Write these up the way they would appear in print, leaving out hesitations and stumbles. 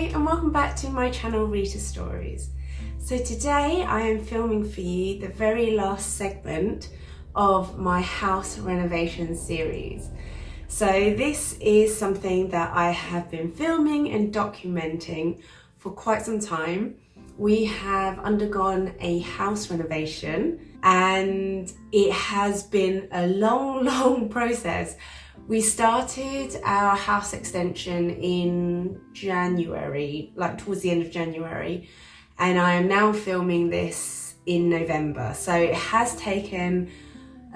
Hi and welcome back to my channel Rita Stories. So today I am filming for you the very last segment of my house renovation series. So this is something that I have been filming and documenting for quite some time. We have undergone a house renovation and it has been a long process. We started our house extension in January, like towards the end of January, and I am now filming this in November. So it has taken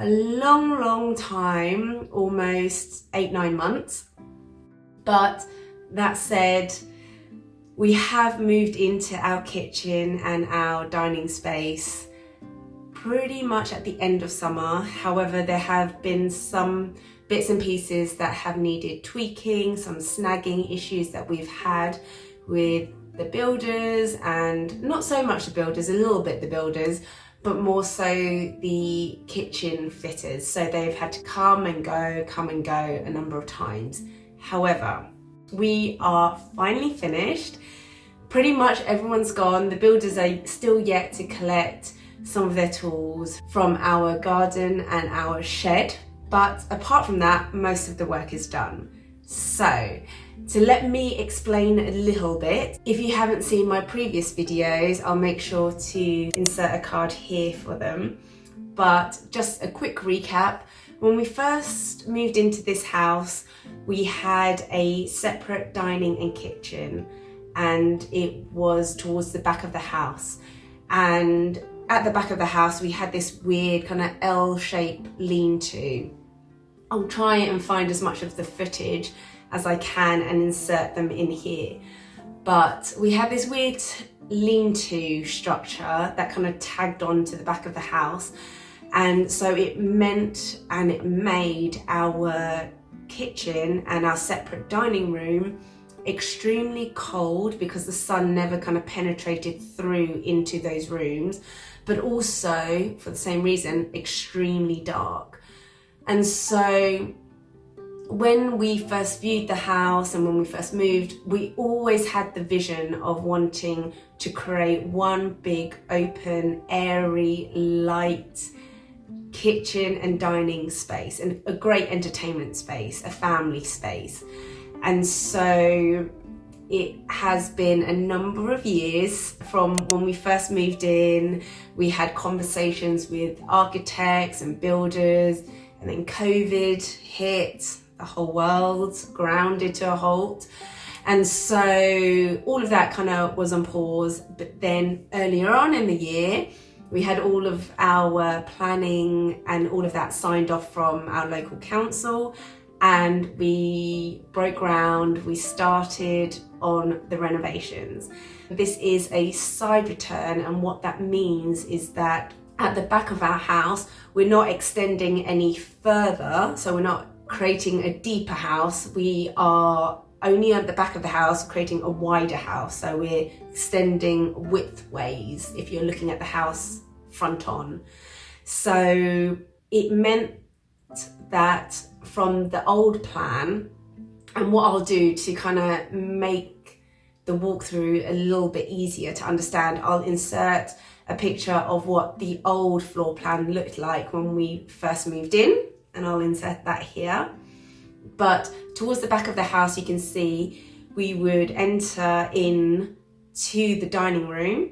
a long time, almost 8-9 months. But that said, we have moved into our kitchen and our dining space pretty much at the end of summer. However, there have been some bits and pieces that have needed tweaking, some snagging issues that we've had with the builders, and not so much the builders, a little bit the builders, but more so the kitchen fitters. So they've had to come and go a number of times. However, we are finally finished. Pretty much everyone's gone. The builders are still yet to collect some of their tools from our garden and our shed. But apart from that, most of the work is done. So, to let me explain a little bit, if you haven't seen my previous videos, I'll make sure to insert a card here for them. But just a quick recap, when we first moved into this house, we had a separate dining and kitchen, and it was towards the back of the house. And at the back of the house, we had this weird kind of L-shaped lean-to. I'll try and find as much of the footage as I can and insert them in here. But we had this weird lean-to structure that kind of tagged on to the back of the house. And so it meant and it made our kitchen and our separate dining room extremely cold because the sun never kind of penetrated through into those rooms, but also for the same reason, extremely dark. And so when we first viewed the house and when we first moved, we always had the vision of wanting to create one big, open, airy, light kitchen and dining space, and a great entertainment space, a family space. And so it has been a number of years from when we first moved in. We had conversations with architects and builders, and then COVID hit, the whole world grounded to a halt. And so all of that kind of was on pause. But then earlier on in the year, we had all of our planning and all of that signed off from our local council, and we broke ground. We started on the renovations. This is a side return, and what that means is that at the back of our house, we're not extending any further, so we're not creating a deeper house. We are only at the back of the house creating a wider house, so we're extending widthways if you're looking at the house front on. So it meant that from the old plan, and what I'll do to kind of make the walkthrough a little bit easier to understand, I'll insert a picture of what the old floor plan looked like when we first moved in, and I'll insert that here. But towards the back of the house, you can see we would enter in to the dining room,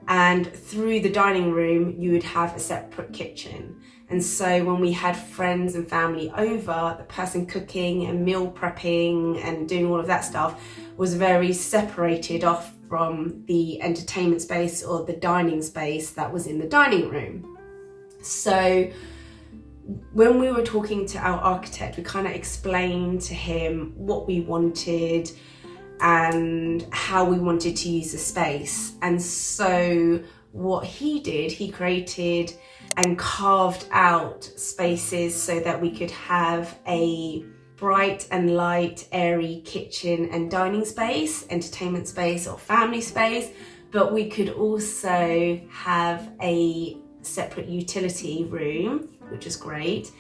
and through the dining room you would have a separate kitchen. And so when we had friends and family over, the person cooking and meal prepping and doing all of that stuff was very separated off from the entertainment space or the dining space that was in the dining room. So when we were talking to our architect, we kind of explained to him what we wanted and how we wanted to use the space. And so what he did, he created and carved out spaces so that we could have a bright and light, airy kitchen and dining space, entertainment space or family space, but we could also have a separate utility room, which is great.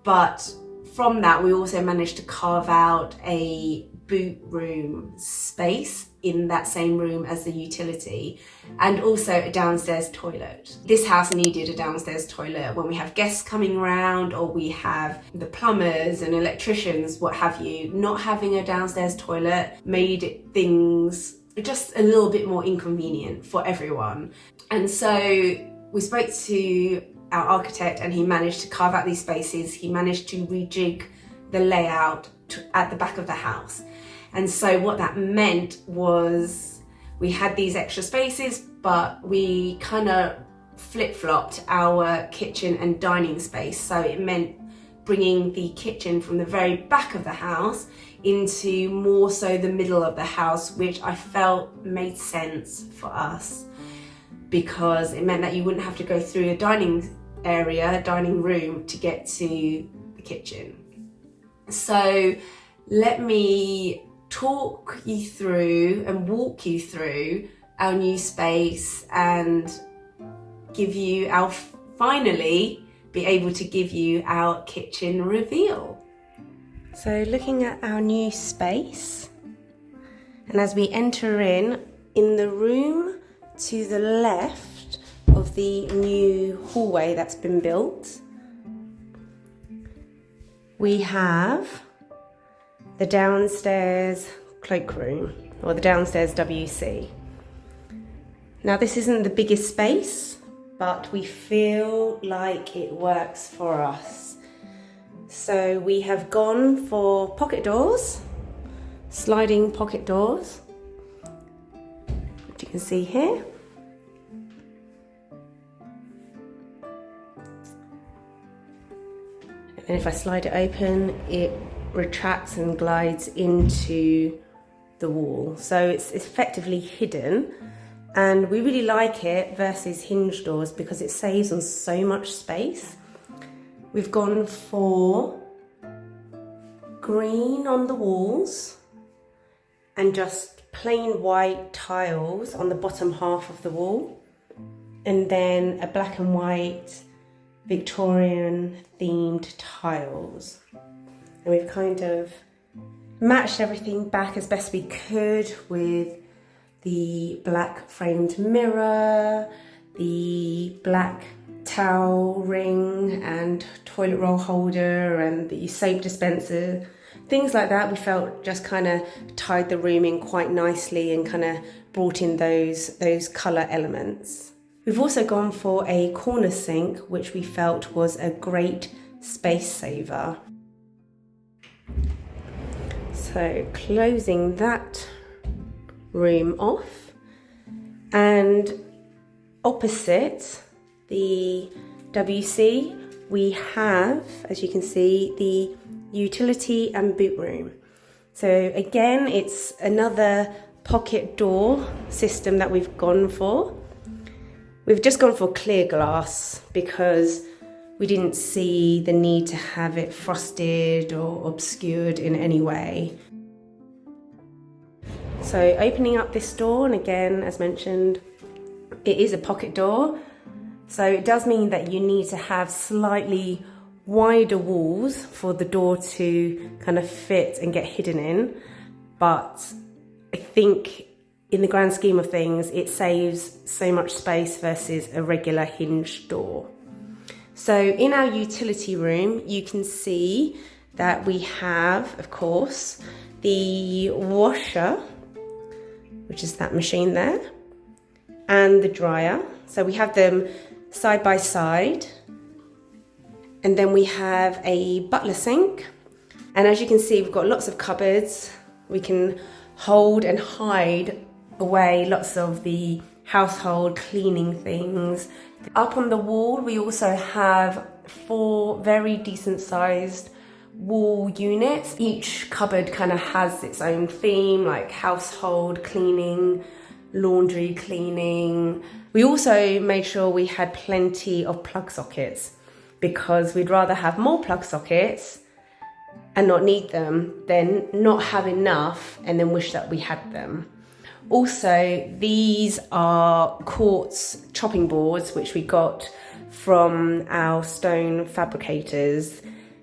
But from that, we also managed to carve out a boot room space in that same room as the utility, and also a downstairs toilet. This house needed a downstairs toilet when we have guests coming around, or we have the plumbers and electricians, what have you. Not having a downstairs toilet made things just a little bit more inconvenient for everyone. And so we spoke to our architect, and he managed to carve out these spaces. He managed to rejig the layout at the back of the house. And so what that meant was we had these extra spaces, but we kind of flip-flopped our kitchen and dining space. So it meant bringing the kitchen from the very back of the house into more so the middle of the house, which I felt made sense for us, because it meant that you wouldn't have to go through a dining room to get to the kitchen. So let me talk you through and walk you through our new space and finally be able to give you our kitchen reveal. So looking at our new space, and as we enter in the room to the left of the new hallway that's been built, we have the downstairs cloakroom, or the downstairs WC. Now this isn't the biggest space, but we feel like it works for us. So we have gone for pocket doors, sliding pocket doors, which you can see here. And if I slide it open, it retracts and glides into the wall. So it's effectively hidden, and we really like it versus hinge doors because it saves on so much space. We've gone for green on the walls and just plain white tiles on the bottom half of the wall, and then a black and white Victorian themed tiles. And we've kind of matched everything back as best we could with the black framed mirror, the black towel ring and toilet roll holder, and the soap dispenser, things like that. We felt just kind of tied the room in quite nicely and kind of brought in those colour elements. We've also gone for a corner sink, which we felt was a great space saver. So closing that room off, and opposite the WC we have, as you can see, the utility and boot room. So again, it's another pocket door system that we've gone for. We've just gone for clear glass because we didn't see the need to have it frosted or obscured in any way. So opening up this door, and again, as mentioned, it is a pocket door. So it does mean that you need to have slightly wider walls for the door to kind of fit and get hidden in. But I think in the grand scheme of things, it saves so much space versus a regular hinged door. So in our utility room, you can see that we have, of course, the washer, which is that machine there, and the dryer. So we have them side by side. And then we have a butler sink. And as you can see, we've got lots of cupboards. We can hold and hide away lots of the household cleaning things. Up on the wall, we also have 4 very decent sized wall units. Each cupboard kind of has its own theme, like household cleaning, laundry cleaning. We also made sure we had plenty of plug sockets because we'd rather have more plug sockets and not need them than not have enough and then wish that we had them. Also, these are quartz chopping boards, which we got from our stone fabricators.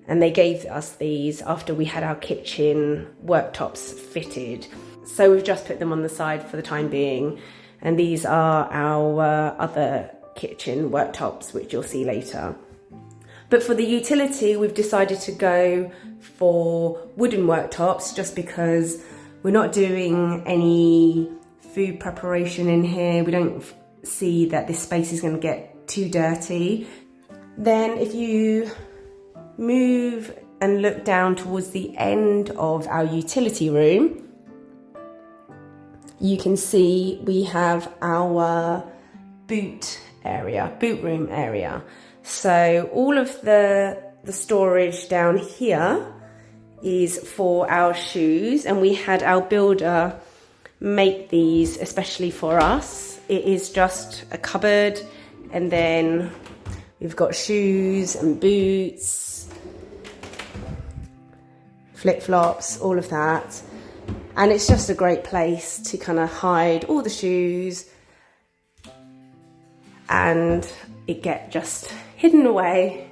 and they gave us these after we had our kitchen worktops fitted. So we've just put them on the side for the time being, and these are our other kitchen worktops, which you'll see later. But for the utility, we've decided to go for wooden worktops just because we're not doing any food preparation in here. We don't see that this space is going to get too dirty. Then if you move and look down towards the end of our utility room, you can see we have our boot room area. So all of the storage down here is for our shoes, and we had our builder make these especially for us. It is just a cupboard, and then we've got shoes and boots, flip-flops, all of that. And it's just a great place to kind of hide all the shoes and it get just hidden away.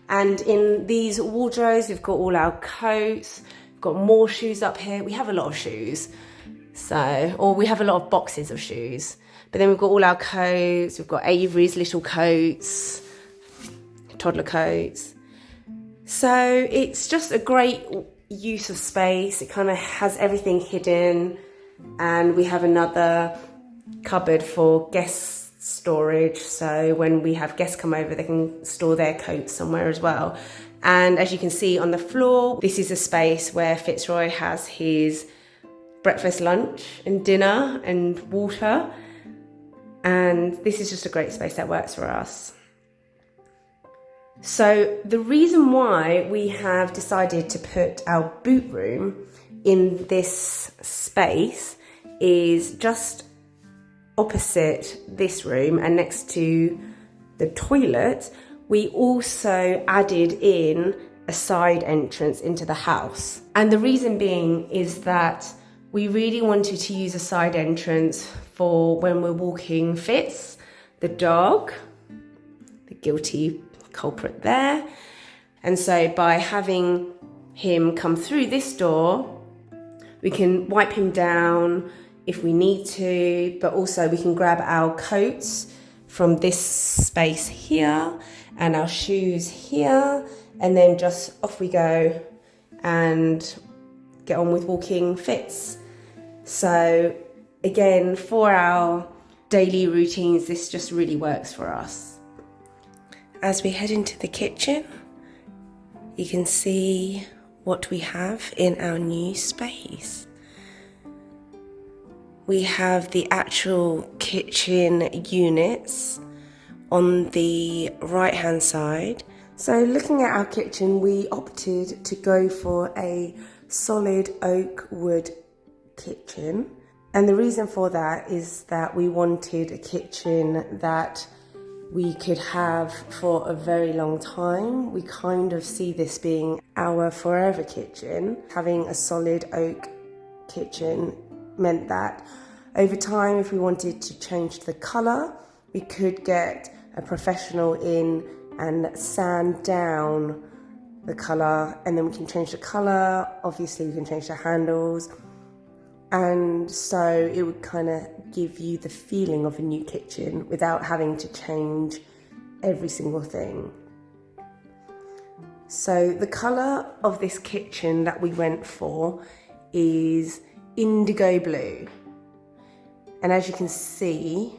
And in these wardrobes, we've got all our coats, we've got more shoes up here. We have a lot of shoes. Or we have a lot of boxes of shoes. But then we've got all our coats, we've got Avery's little coats, toddler coats. So it's just a great use of space. It kind of has everything hidden, and we have another cupboard for guest storage, so when we have guests come over they can store their coats somewhere as well. And as you can see on the floor, this is a space where Fitzroy has his breakfast, lunch and dinner and water, and this is just a great space that works for us. So the reason why we have decided to put our boot room in this space is just opposite this room and next to the toilet. We also added in a side entrance into the house. And the reason being is that we really wanted to use a side entrance for when we're walking Fitz, the dog, the guilty culprit there. And so by having him come through this door, we can wipe him down if we need to, but also we can grab our coats from this space here and our shoes here, and then just off we go and get on with walking Fitz. So again, for our daily routines, this just really works for us. As we head into the kitchen, you can see what we have in our new space. We have the actual kitchen units on the right hand side. So looking at our kitchen, we opted to go for a solid oak wood kitchen. And the reason for that is that we wanted a kitchen that we could have for a very long time. We kind of see this being our forever kitchen. Having a solid oak kitchen meant that over time, if we wanted to change the colour, we could get a professional in and sand down the colour, and then we can change the colour. Obviously, we can change the handles. And so it would kind of give you the feeling of a new kitchen without having to change every single thing. So the colour of this kitchen that we went for is indigo blue. And as you can see,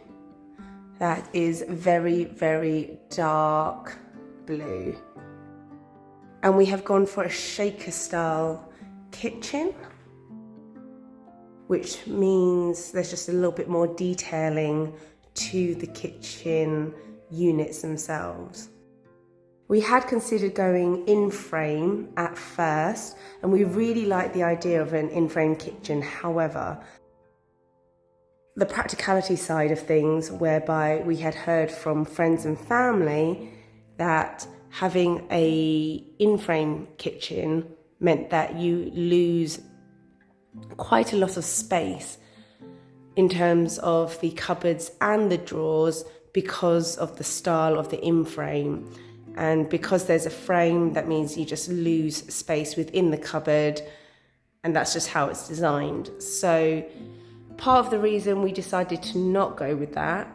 that is very, very dark blue. And we have gone for a shaker style kitchen, which means there's just a little bit more detailing to the kitchen units themselves. We had considered going in frame at first, and we really liked the idea of an in frame kitchen. However, the practicality side of things, whereby we had heard from friends and family that having a in frame kitchen meant that you lose quite a lot of space in terms of the cupboards and the drawers because of the style of the in-frame. And because there's a frame, that means you just lose space within the cupboard, and that's just how it's designed. So part of the reason we decided to not go with that,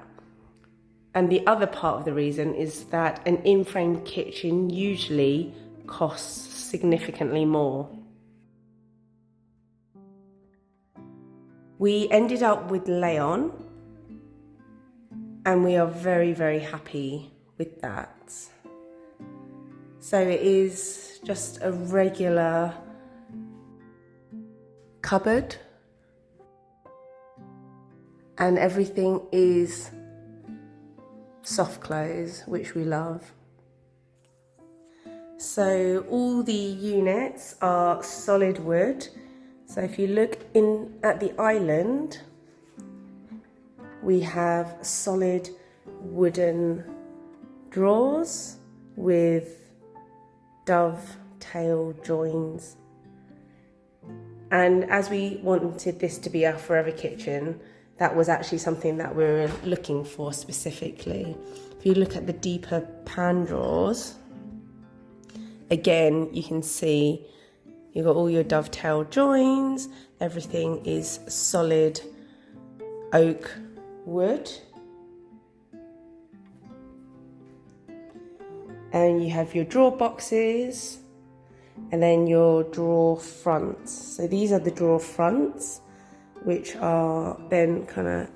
and the other part of the reason, is that an in-frame kitchen usually costs significantly more. We ended up with Leon, and we are very, very happy with that. So it is just a regular cupboard, and everything is soft close, which we love. So all the units are solid wood. So if you look in at the island, we have solid wooden drawers with dovetail joins. And as we wanted this to be our forever kitchen, that was actually something that we were looking for specifically. If you look at the deeper pan drawers, again, you can see you've got all your dovetail joins, everything is solid oak wood. And you have your drawer boxes and then your drawer fronts. So these are the drawer fronts, which are then kind of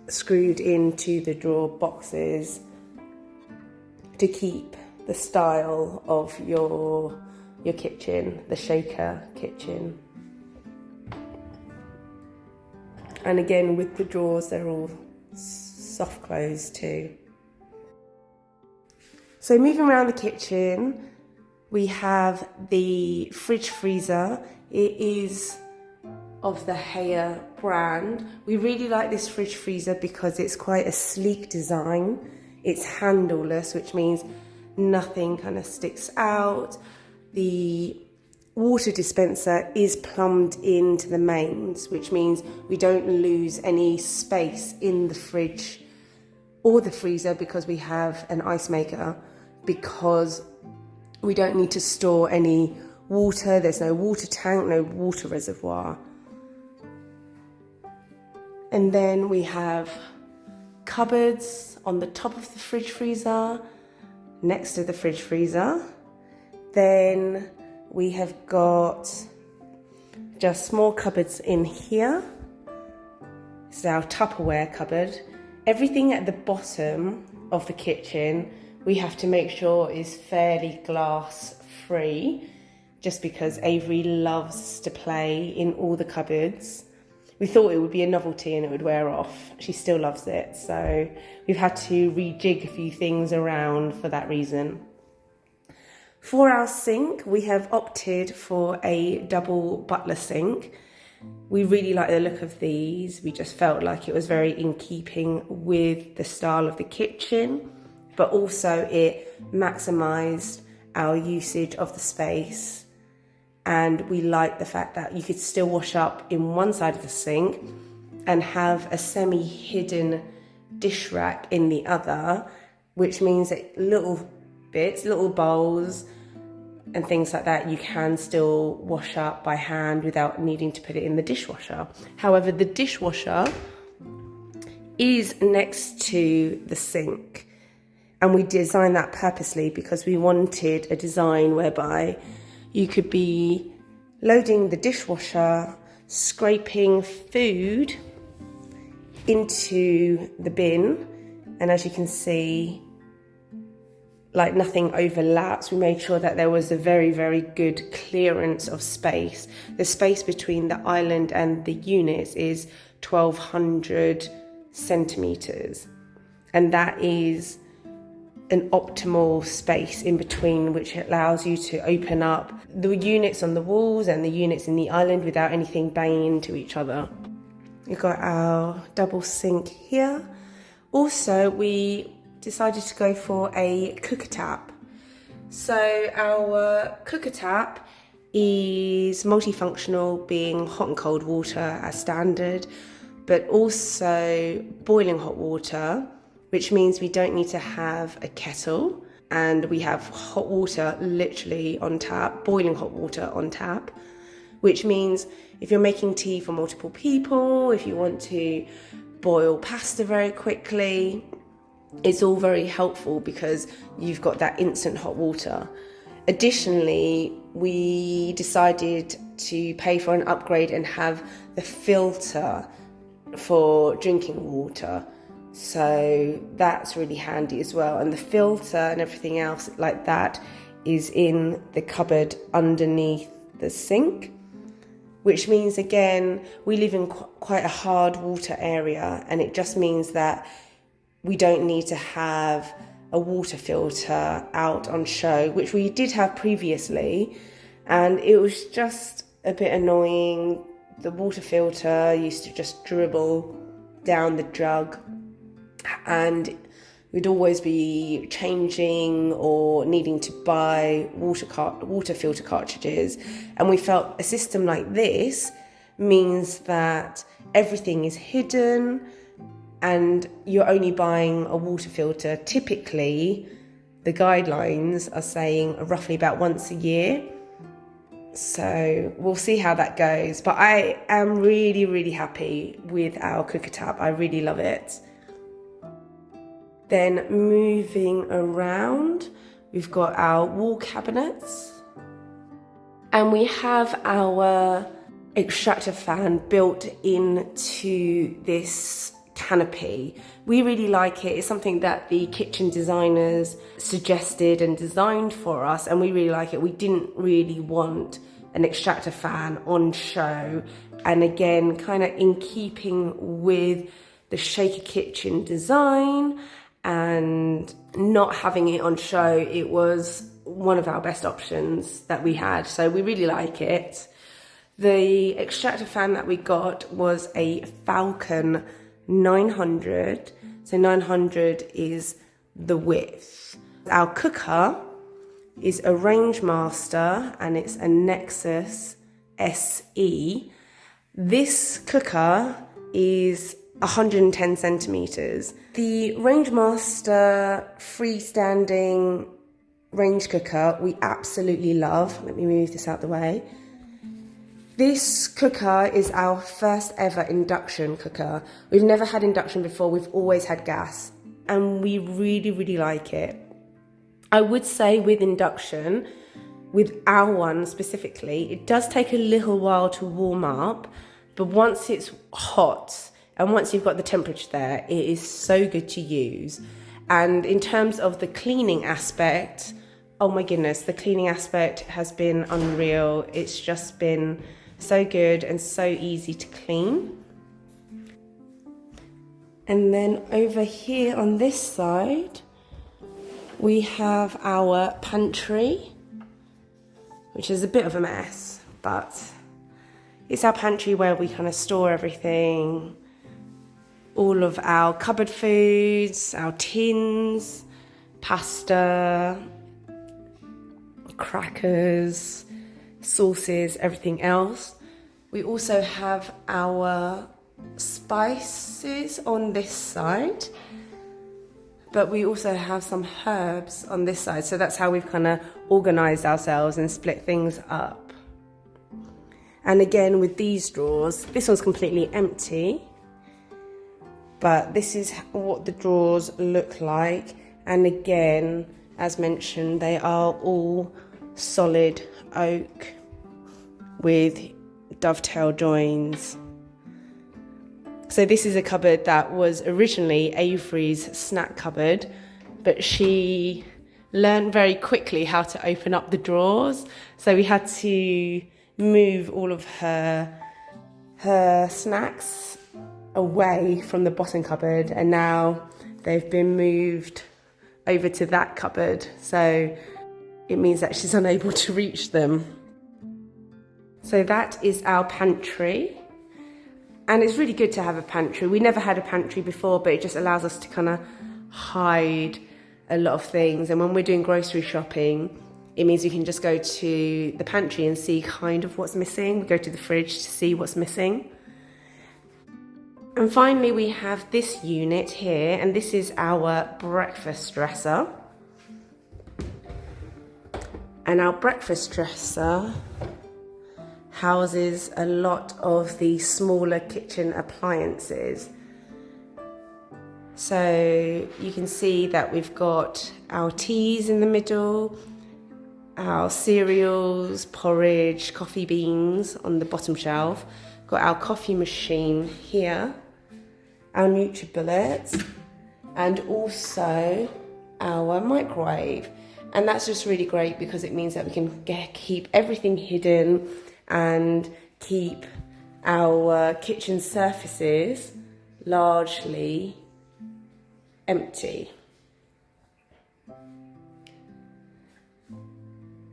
screwed into the drawer boxes to keep the style of your kitchen, the shaker kitchen. And again, with the drawers, they're all soft close too. So moving around the kitchen, we have the fridge freezer. It is of the Haya brand. We really like this fridge freezer because it's quite a sleek design. It's handleless, which means nothing kind of sticks out. The water dispenser is plumbed into the mains, which means we don't lose any space in the fridge or the freezer because we have an ice maker, because we don't need to store any water. There's no water tank, no water reservoir. And then we have cupboards on the top of the fridge freezer, next to the fridge freezer. Then we have got just small cupboards in here. This is our Tupperware cupboard. Everything at the bottom of the kitchen we have to make sure is fairly glass free, just because Avery loves to play in all the cupboards. We thought it would be a novelty and it would wear off. She still loves it, so we've had to rejig a few things around for that reason. For our sink, we have opted for a double butler sink. We really like the look of these. We just felt like it was very in keeping with the style of the kitchen, but also it maximised our usage of the space. And we like the fact that you could still wash up in one side of the sink and have a semi-hidden dish rack in the other, which means that little bits, little bowls and things like that, you can still wash up by hand without needing to put it in the dishwasher. However, the dishwasher is next to the sink, and we designed that purposely because we wanted a design whereby you could be loading the dishwasher, scraping food into the bin, and as you can see, like nothing overlaps. We made sure that there was a very, very good clearance of space. The space between the island and the units is 1200 centimeters, and that is an optimal space in between, which allows you to open up the units on the walls and the units in the island without anything banging into each other. We've got our double sink here. Also, we decided to go for a cooker tap. So our cooker tap is multifunctional, being hot and cold water as standard, but also boiling hot water, which means we don't need to have a kettle. and we have hot water literally on tap, boiling hot water on tap, which means if you're making tea for multiple people, if you want to boil pasta very quickly, it's all very helpful because you've got that instant hot water. Additionally, we decided to pay for an upgrade and have the filter for drinking water. So that's really handy as well. And the filter and everything else like that is in the cupboard underneath the sink, which means, again, we live in quite a hard water area, and it just means that we don't need to have a water filter out on show, which we did have previously, and it was just a bit annoying. The water filter used to just dribble down the jug, and we'd always be changing or needing to buy water filter cartridges. And we felt a system like this means that everything is hidden and you're only buying a water filter. Typically, the guidelines are saying roughly about once a year. So we'll see how that goes. But I am really, really happy with our cooker tap. I really love it. Then moving around, we've got our wall cabinets. And we have our extractor fan built into this canopy. We really like it. It's something that the kitchen designers suggested and designed for us, and we really like it. We didn't really want an extractor fan on show, and again, kind of in keeping with the shaker kitchen design and not having it on show, it was one of our best options that we had, so we really like it. The extractor fan that we got was a Falcon 900, so 900 is the width. Our cooker is a Range Master and it's a Nexus SE. This cooker is 110 centimeters. The Range Master freestanding range cooker we absolutely love. Let me move this out the way. This cooker is our first ever induction cooker. We've never had induction before, we've always had gas, and we really, really like it. I would say with induction, with our one specifically, it does take a little while to warm up, but once it's hot and once you've got the temperature there, it is so good to use. And in terms of the cleaning aspect, oh my goodness, the cleaning aspect has been unreal. It's just been so good and so easy to clean. And then over here on this side, we have our pantry, which is a bit of a mess, but it's our pantry where we kind of store everything, all of our cupboard foods, our tins, pasta, crackers, sauces, everything else. We also have our spices on this side, but we also have some herbs on this side. So that's how we've kind of organized ourselves and split things up. And again, with these drawers, this one's completely empty, but this is what the drawers look like. And again, as mentioned, they are all solid oak with dovetail joins. So this is a cupboard that was originally Avery's snack cupboard, but she learned very quickly how to open up the drawers. So we had to move all of her snacks away from the bottom cupboard, and now they've been moved over to that cupboard. So it means that she's unable to reach them. So that is our pantry. And it's really good to have a pantry. We never had a pantry before, but it just allows us to kind of hide a lot of things. And when we're doing grocery shopping, it means we can just go to the pantry and see kind of what's missing. We go to the fridge to see what's missing. And finally, we have this unit here, and this is our breakfast dresser. And our breakfast dresser houses a lot of the smaller kitchen appliances. So you can see that we've got our teas in the middle, our cereals, porridge, coffee beans on the bottom shelf. Got our coffee machine here, our NutriBullets, and also our microwave. And that's just really great because it means that we can keep everything hidden and keep our kitchen surfaces largely empty.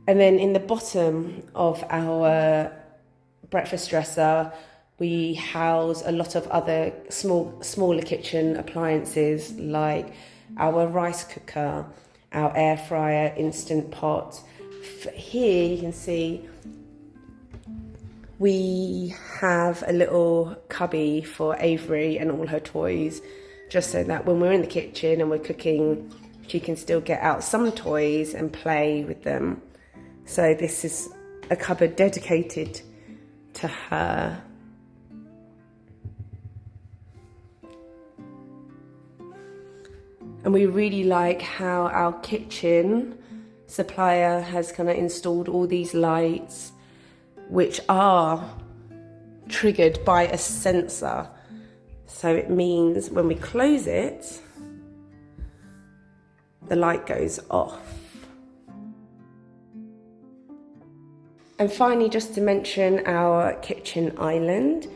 And then in the bottom of our breakfast dresser, we house a lot of other smaller kitchen appliances like our rice cooker, our air fryer, instant pot. Here you can see we have a little cubby for Avery and all her toys, just so that when we're in the kitchen and we're cooking, she can still get out some toys and play with them. So this is a cupboard dedicated to her. And we really like how our kitchen supplier has kind of installed all these lights, which are triggered by a sensor. So it means when we close it, the light goes off. And finally, just to mention our kitchen island.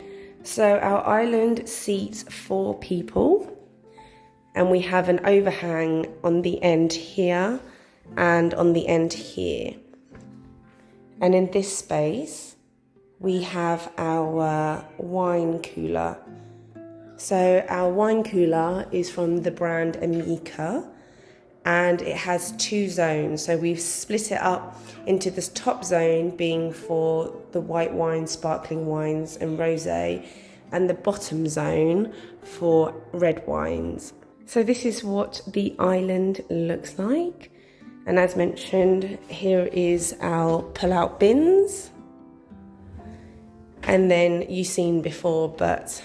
So our island seats 4 people, and we have an overhang on the end here and on the end here. And in this space, we have our wine cooler. So our wine cooler is from the brand Amica, and it has 2 zones. So we've split it up into this top zone being for the white wines, sparkling wines and rosé, and the bottom zone for red wines. So this is what the island looks like. And as mentioned, here is our pull-out bins. And then you've seen before, but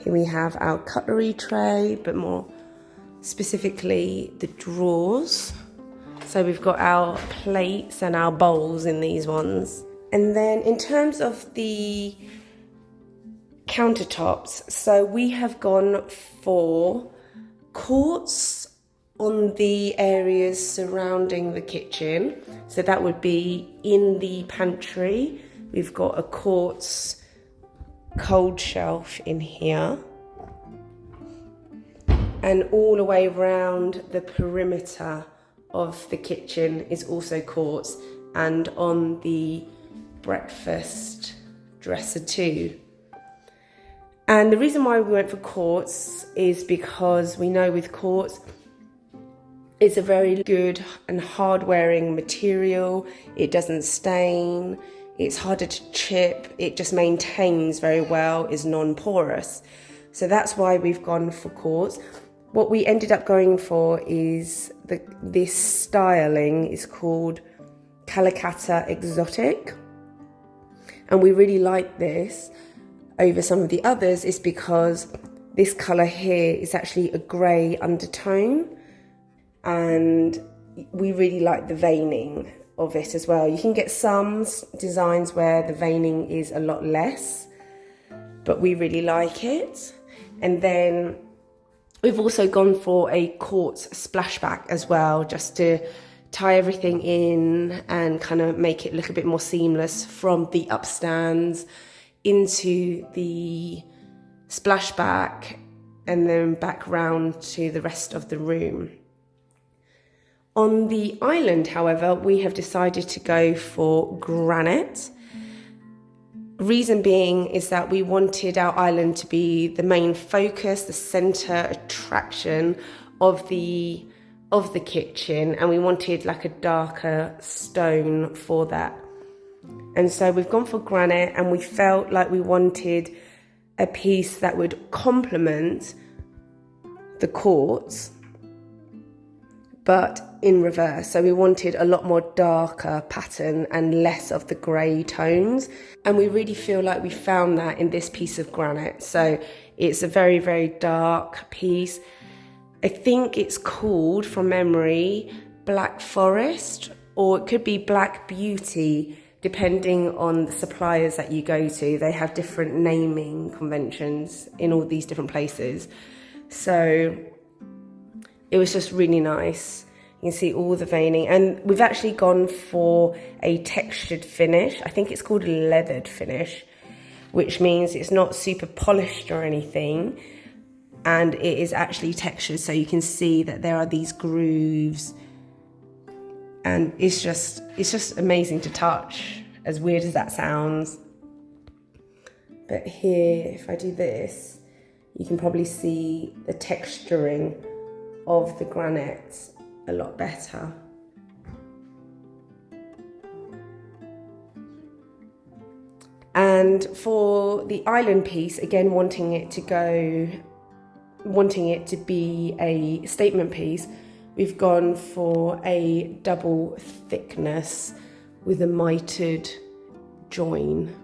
here we have our cutlery tray, but more specifically the drawers. So we've got our plates and our bowls in these ones. And then in terms of the countertops, so we have gone for quartz on the areas surrounding the kitchen. So that would be in the pantry. We've got a quartz cold shelf in here. And all the way around the perimeter of the kitchen is also quartz, and on the breakfast dresser too. And the reason why we went for quartz is because we know with quartz, it's a very good and hard-wearing material. It doesn't stain, it's harder to chip, it just maintains very well, is non-porous. So that's why we've gone for quartz. What we ended up going for is this styling is called Calicut Exotic. And we really like this over some of the others is because this colour here is actually a grey undertone, and we really like the veining of it as well. You can get some designs where the veining is a lot less, but we really like it. And then we've also gone for a quartz splashback as well, just to tie everything in and kind of make it look a bit more seamless from the upstands into the splashback and then back round to the rest of the room. On the island, however, we have decided to go for granite. Reason being is that we wanted our island to be the main focus, the centre attraction of the kitchen, and we wanted like a darker stone for that. And so we've gone for granite, and we felt like we wanted a piece that would complement the quartz, but in reverse. So we wanted a lot more darker pattern and less of the grey tones. And we really feel like we found that in this piece of granite. So it's a very, very dark piece. I think it's called, from memory, Black Forest, or it could be Black Beauty, depending on the suppliers that you go to. They have different naming conventions in all these different places. So it was just really nice. You can see all the veining, and we've actually gone for a textured finish. I think it's called a leathered finish, which means it's not super polished or anything, and it is actually textured, so you can see that there are these grooves, and it's just amazing to touch, as weird as that sounds. But here, if I do this, you can probably see the texturing of the granite a lot better. And for the island piece, again, wanting it to be a statement piece, we've gone for a double thickness with a mitered join.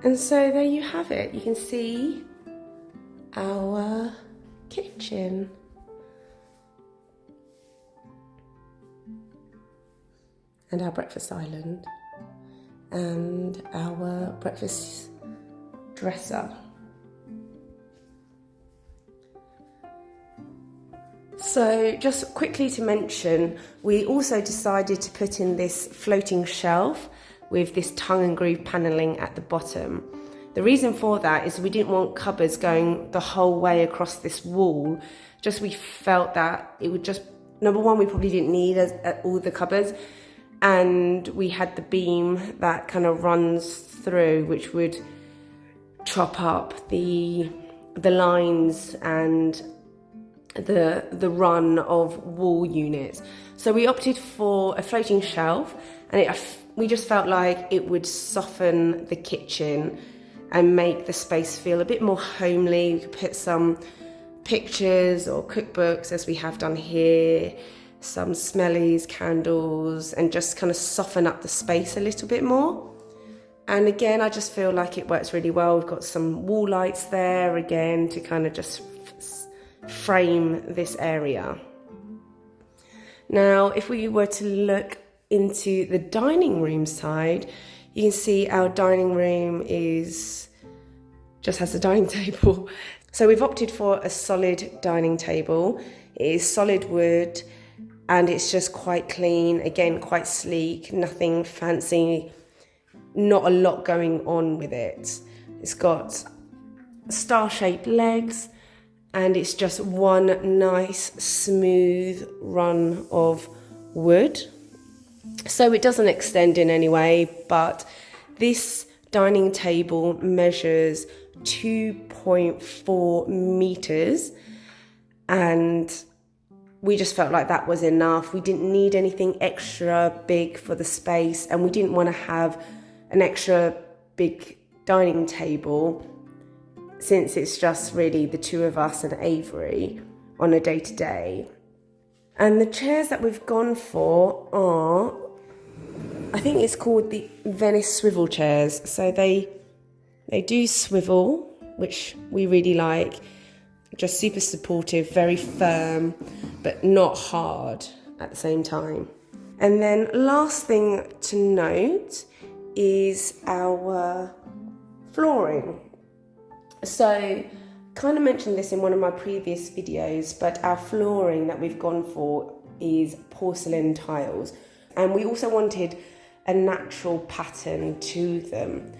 And so there you have it. You can see our kitchen. And our breakfast island. And our breakfast dresser. So just quickly to mention, we also decided to put in this floating shelf with this tongue and groove paneling at the bottom. The reason for that is we didn't want cupboards going the whole way across this wall. Just we felt that it would just, number one, we probably didn't need all the cupboards, and we had the beam that kind of runs through, which would chop up the lines and the run of wall units. So we opted for a floating shelf, and we just felt like it would soften the kitchen and make the space feel a bit more homely. We could put some pictures or cookbooks, as we have done here, some smellies, candles, and just kind of soften up the space a little bit more. And again, I just feel like it works really well. We've got some wall lights there again to kind of just frame this area. Now, if we were to look into the dining room side, you can see our dining room just has a dining table. So we've opted for a solid dining table. It is solid wood, and it's just quite clean, again, quite sleek, nothing fancy, not a lot going on with it. It's got star-shaped legs, and it's just one nice smooth run of wood. So it doesn't extend in any way, but this dining table measures 2.4 meters, and we just felt like that was enough. We didn't need anything extra big for the space, and we didn't want to have an extra big dining table, since it's just really the two of us and Avery on a day-to-day. And the chairs that we've gone for are, I think it's called the Venice swivel chairs. So they do swivel, which we really like. Just super supportive, very firm, but not hard at the same time. And then last thing to note is our flooring. So, kind of mentioned this in one of my previous videos, but our flooring that we've gone for is porcelain tiles. And we also wanted a natural pattern to them.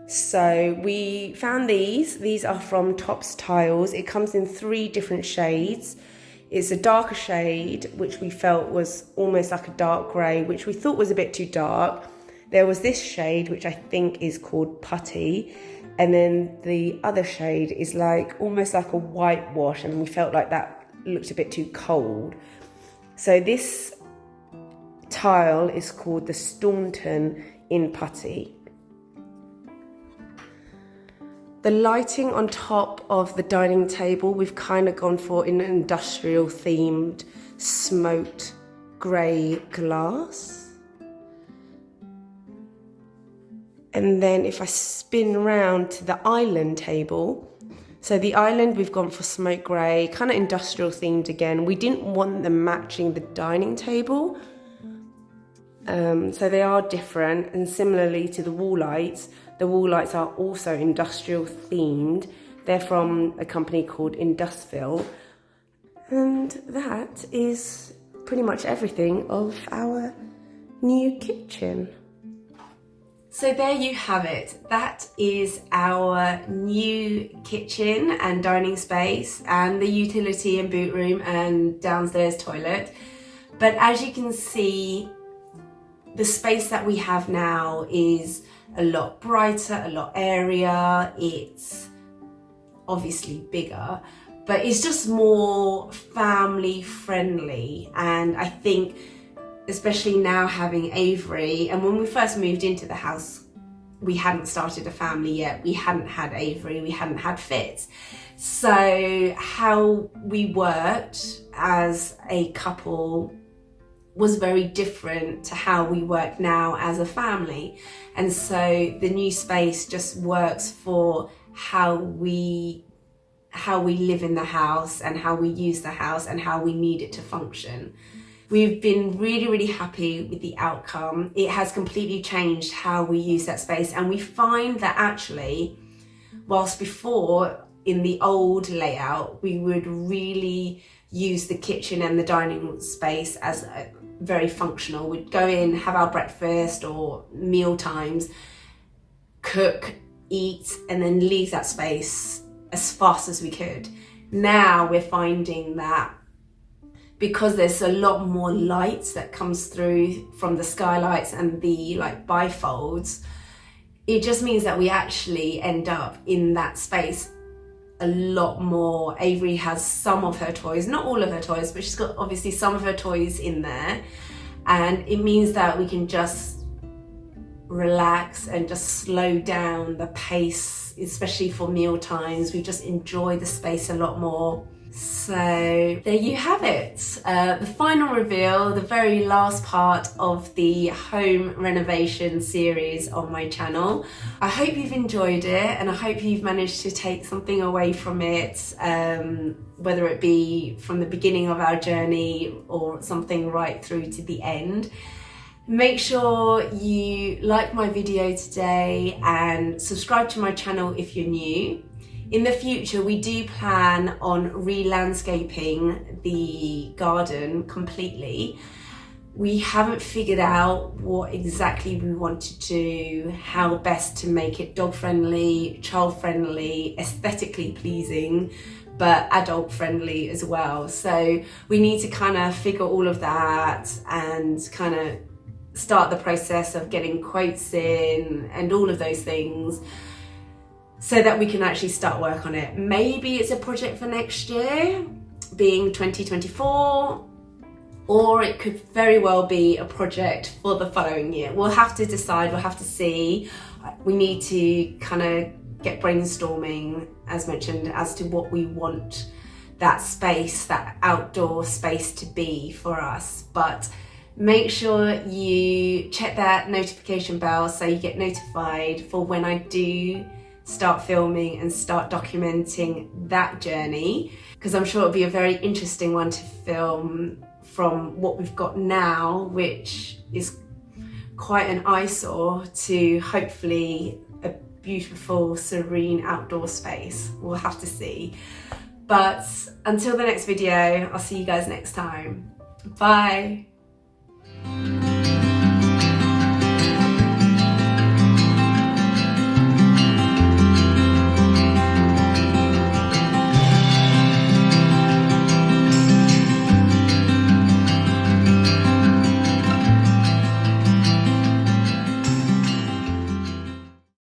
So we found these are from Tops Tiles. It comes in 3 different shades. It's a darker shade, which we felt was almost like a dark grey, which we thought was a bit too dark. There was this shade, which I think is called Putty. And then the other shade is like almost like a whitewash, and we felt like that looked a bit too cold. So this tile is called the Staunton in Putty. The lighting on top of the dining table, we've kind of gone for an industrial themed smoked grey glass. And then if I spin around to the island table, so the island we've gone for smoke grey, kind of industrial themed again. We didn't want them matching the dining table. So they are different, and similarly to the wall lights are also industrial themed. They're from a company called Industrial. And that is pretty much everything of our new kitchen. So there you have it. That is our new kitchen and dining space and the utility and boot room and downstairs toilet. But as you can see, the space that we have now is a lot brighter, a lot airier. It's obviously bigger, but it's just more family friendly. And I think especially now having Avery, and when we first moved into the house, we hadn't started a family yet. We hadn't had Avery, we hadn't had Fitz. So how we worked as a couple was very different to how we work now as a family. And so the new space just works for how we live in the house and how we use the house and how we need it to function. We've been really, really happy with the outcome. It has completely changed how we use that space. And we find that actually, whilst before in the old layout, we would really use the kitchen and the dining space as very functional. We'd go in, have our breakfast or meal times, cook, eat, and then leave that space as fast as we could. Now we're finding that because there's a lot more lights that comes through from the skylights and the bifolds, it just means that we actually end up in that space a lot more. Avery has some of her toys, not all of her toys, but she's got obviously some of her toys in there, and it means that we can just relax and just slow down the pace, especially for meal times. We just enjoy the space a lot more. So there you have it, the final reveal, the very last part of the home renovation series on my channel. I hope you've enjoyed it, and I hope you've managed to take something away from it, whether it be from the beginning of our journey or something right through to the end. Make sure you like my video today and subscribe to my channel if you're new. In the future, we do plan on re-landscaping the garden completely. We haven't figured out what exactly we want to do, how best to make it dog-friendly, child-friendly, aesthetically pleasing, but adult-friendly as well. So we need to kind of figure all of that and kind of start the process of getting quotes in and all of those things, so that we can actually start work on it. Maybe it's a project for next year, being 2024, or it could very well be a project for the following year. We'll have to decide, we'll have to see. We need to kind of get brainstorming, as mentioned, as to what we want that space, that outdoor space to be for us. But make sure you check that notification bell so you get notified for when I do start filming and start documenting that journey, because I'm sure it'll be a very interesting one to film from what we've got now, which is quite an eyesore, to hopefully a beautiful, serene outdoor space. We'll have to see. But until the next video, I'll see you guys next time. Bye.